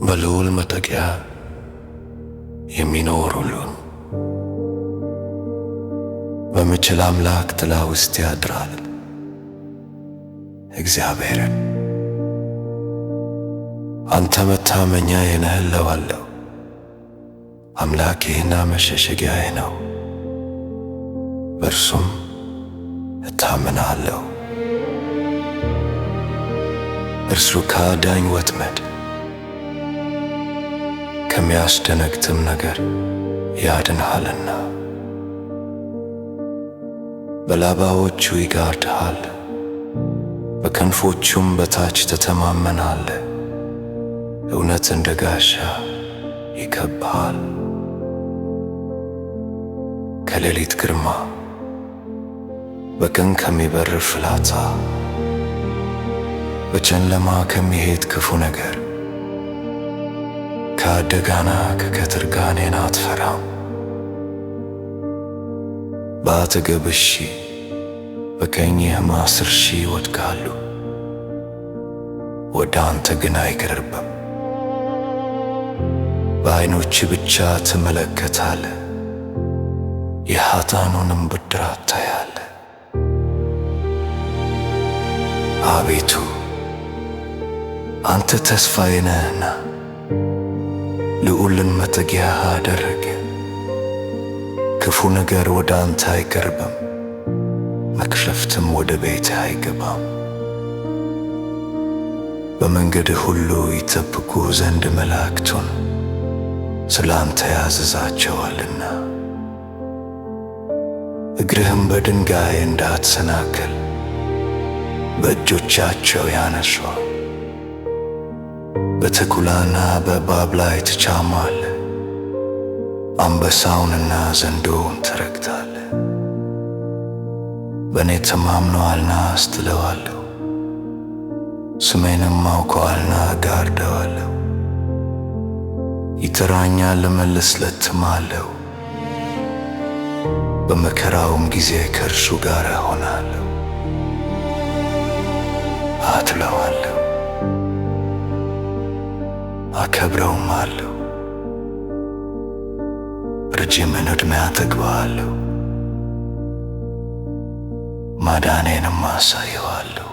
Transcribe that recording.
በልዑል መጠጊያ የሚኖር ሁሉን በሚችል አምላክ ጥላ ውስጥ ያድራል። እግዚአብሔርን አንተ መታመኛዬ ነህ እለዋለሁ። አምላኬና መሸሸጊያዬ ነው፣ በእርሱም እታመናለሁ። እርሱ ከአዳኝ ወጥመድ ከሚያስደነግጥም ነገር ያድንሃልና በላባዎቹ ይጋርድሃል፣ በክንፎቹም በታች ትተማመናለህ። እውነት እንደ ጋሻ ይከብብሃል፣ ከሌሊት ግርማ በቀን ከሚበርር ፍላጻ በጨለማ ከሚሄድ ክፉ ነገር ከአደጋና ከቀትር ጋኔን አትፈራም። በአጠገብህ 1000 በቀኝህም 10,000 ይወድቃሉ፣ ወደ አንተ ግን አይቀርብም። በዓይኖች ብቻ ትመለከታለህ፣ የኃጥአኑንም ብድራት ታያለህ። አቤቱ አንተ ተስፋዬ ነህና ልዑልን መጠጊያህ አደረገ። ክፉ ነገር ወደ አንተ አይቀርብም፣ መቅሰፍትም ወደ ቤትህ አይገባም። በመንገድህ ሁሉ ይጠብቁህ ዘንድ መላእክቱን ስለ አንተ ያዘዛቸዋልና እግርህም በድንጋይ እንዳትሰናከል በእጆቻቸው ያነሱሃል። በተኩላና በእባብ ላይ ትጫማለህ፣ አንበሳውንና ዘንዶውን ትረግጣለህ። በእኔ ተማምኖአልና አስጥለዋለሁ፣ ስሜንም አውቀዋልና እጋርደዋለሁ። ይጠራኛል እመልስለትም አለው፣ በመከራውም ጊዜ ከእርሱ ጋር እሆናለሁ። አድነዋለሁ፣ አከብረውም አለሁ፣ ረጅምን ዕድሜ አጠግበዋለሁ፣ ማዳኔንም አሳየዋለሁ።